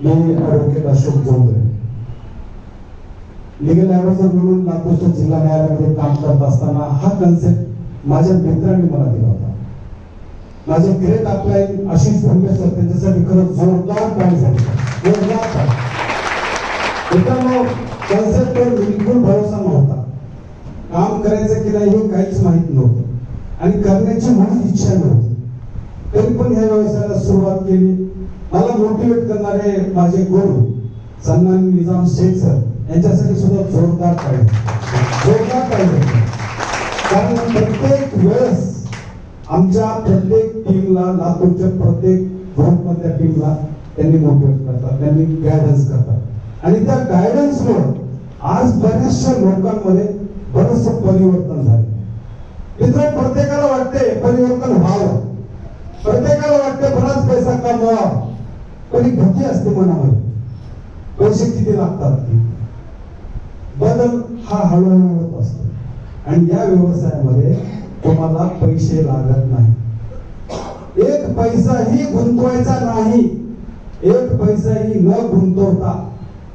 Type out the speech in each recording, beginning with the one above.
मी advocate Ashok Jondhale, legal ॲडव्हायझर म्हणून नागपूर जिल्हा न्यायालयामध्ये काम करत असताना हा कन्सेप्ट माझ्या मित्रांनी मला दिला होता. माझे ग्रेट अपलाईन आशिष भोंगे सर, त्यांच्यासाठी खरंच जोरदार काम झालं, जोरदार काम. मित्रांनो, कन्सेप्टवर बिलकुल भरोसा नव्हता, काम करायचं की नाही हे काहीच माहित नव्हतं आणि करण्याची मुळी इच्छा नव्हती. तरी पण ह्या व्यवसायाला सुरुवात केली. मला मोटिवेट करणारे माझे गुरु सन्माननीय निजाम शेख सर यांच्यासाठी सुद्धा जोरदार पाहिजे, जोरदार पाहिजे. कारण प्रत्येक वेळेस आमच्या प्रत्येक टीमला, लातूरच्या प्रत्येक ग्रुपमधल्या टीमला त्यांनी मोटिवेट करतात, त्यांनी गायडन्स करतात आणि त्या गायडन्समुळे आज बऱ्याचशा लोकांमध्ये बरंचसं परिवर्तन झालं. मित्र, प्रत्येकाला वाटते परिवर्तन व्हावं, प्रत्येकाला वाटते बराच पैसा कमवावा, पण एक भीती असते मनामध्ये, पैसे किती लागतात. बदल हा हळूहळू होत असतो आणि या व्यवसायामध्ये तुम्हाला पैसे लागत नाही. एक पैसाही गुंतवायचा नाही, एक पैसाही न गुंतवता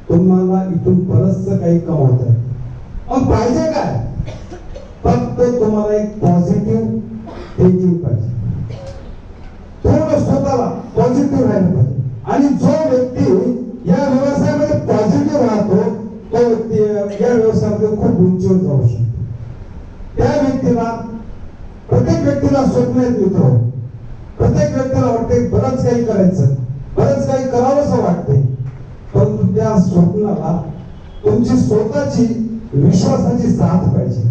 तुम्हाला इथून बरंचसं काही कमवता येतं. मग पाहिजे काय? फक्त तुम्हाला एक पॉझिटिव्ह थिंकिंग पाहिजे, थोडं स्वतःला पॉझिटिव्ह राहायला पाहिजे. आणि जो व्यक्ती या व्यवसायामध्ये पॉझिटिव्ह राहतो तो व्यक्ती या व्यवसायामध्ये खूप उंचीवर जाऊ शकतो. त्या व्यक्तीला, प्रत्येक व्यक्तीला स्वप्न आहेत मित्र, प्रत्येक व्यक्तीला वाटते बरंच काही करायचं, बरंच काही करावंसं वाटते, परंतु त्या स्वप्नाला तुमची स्वतःची विश्वासाची साथ पाहिजे.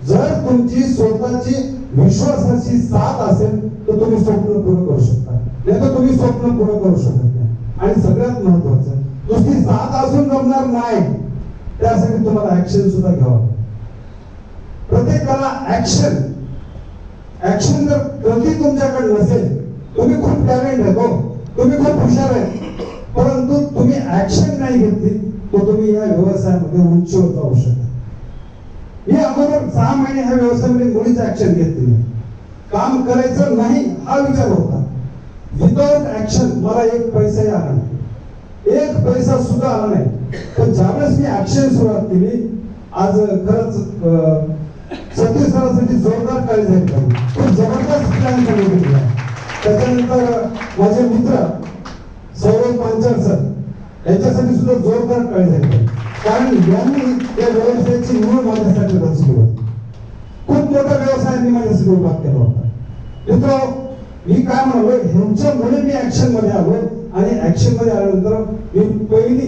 जर तुमची स्वतःची विश्वासाची साथ असेल तर तुम्ही स्वप्न पूर्ण करू शकता, नाही तर तुम्ही स्वप्न पूर्ण करू शकत नाही. आणि सगळ्यात महत्वाचं, नुसती साथ असून जमणार नाही, त्यासाठी तुम्हाला ऍक्शन सुद्धा घ्यावं. प्रत्येकाला ऍक्शन जर कधी तुमच्याकडे नसेल, तुम्ही खूप टॅलेंट आहे, तुम्ही खूप हुशार आहे, परंतु तुम्ही ऍक्शन नाही घेतली तर तुम्ही या व्यवसायामध्ये उंचीवर जाऊ शकता. मी अगोदर 6 महिने ह्या व्यवसायामध्ये मुळीच ऍक्शन घेतली नाही. काम करायचं नाही हा विचार होता. विदाउट ऍक्शन मला एक पैसाही आला नाही, एक पैसा सुद्धा आला नाही. पण ज्यावेळेस मी ऍक्शन सुरुवात केली, आज खरंच सतीश सरांसाठी जोरदार काळजी झाली, खूप जबरदस्त प्लॅन केला. त्याच्यानंतर माझे मित्र सौरभ पांचाळ सर यांच्यासाठी सुद्धा जोरदार काळजी झाली, कारण यांनी या व्यवसायाची मूळ माझ्यासाठी रचली होती. खूप मोठा व्यवसायांनी माझ्यासाठी उभा केला होता. मित्र, मी काय म्हणालो, ह्यांच्यामुळे मी ऍक्शन मध्ये आलो आणि ऍक्शन मध्ये आल्यानंतर मी पहिली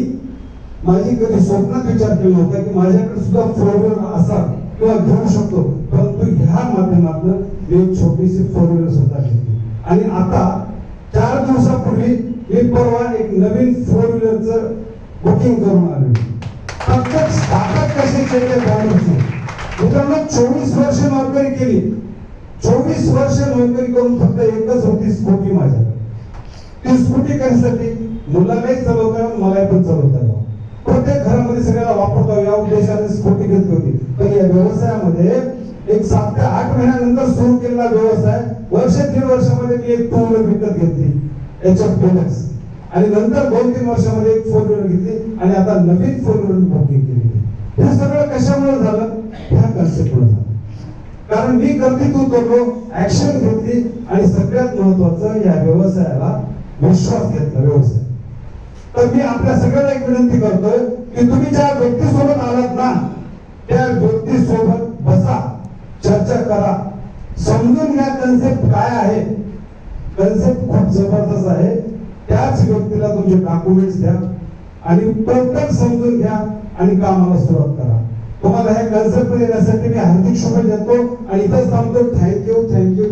माझी कधी स्वप्नात विचार केला होता की माझ्याकडे सुद्धा 4 व्हीलर असा किंवा घेऊ शकतो, परंतु ह्या माध्यमातून मी एक छोटीशी 4 व्हीलर सुद्धा घेतली. आणि आता 4 दिवसापूर्वी मी परवा एक नवीन 4 व्हीलरचं बुकिंग करून आलो. फक्त ताकद कशाची आहे त्यामध्ये. मित्रांनो, 24 वर्ष नोकरी केली, 24 वर्ष नोकरी करून फक्त एकच होती स्कूटी माझ्याकडे. ती स्कूटी कशासाठी? मुलालाही चालवता येऊन मलाही पण चालवता यावं, प्रत्येक घरामध्ये सगळ्याला वापरता या उद्देशाने स्कूटी घेतली होती. पण या व्यवसायामध्ये एक 7 ते 8 महिन्यानंतर सुरू केलेला व्यवसाय, 1-1.5 वर्षामध्ये मी एक 2 व्हीलर विकत घेतली HF डिलक्स, आणि नंतर 2-3 वर्षामध्ये एक 4 व्हीलर घेतली आणि आता नवीन 4 व्हीलर बुकिंग केली. हे सगळं कशामुळे झालं? ह्या कन्सेप्टमुळे झालं. कारण मी कर्तृत्व करलो, ऍक्शन घेतली आणि सगळ्यात महत्वाचं या व्यवसायाला विश्वास घेतला. व्यवसाय तर मी आपल्या सगळ्यांना एक विनंती करतोय की तुम्ही ज्या व्यक्तीसोबत आलात ना, त्या व्यक्तीसोबत बसा, चर्चा करा, समजून घ्या कन्सेप्ट काय आहे. कन्सेप्ट खूप जबरदस्त आहे. त्याच व्यक्तीला तुमचे डॉक्युमेंट्स द्या आणि प्रत्येक समजून घ्या आणि कामाला सुरुवात करा. तुम्हाला ह्या कन्सेप्ट मध्ये येण्यासाठी मी हार्दिक शुभेच्छा देतो आणि इथंच थांबतो. थँक्यू.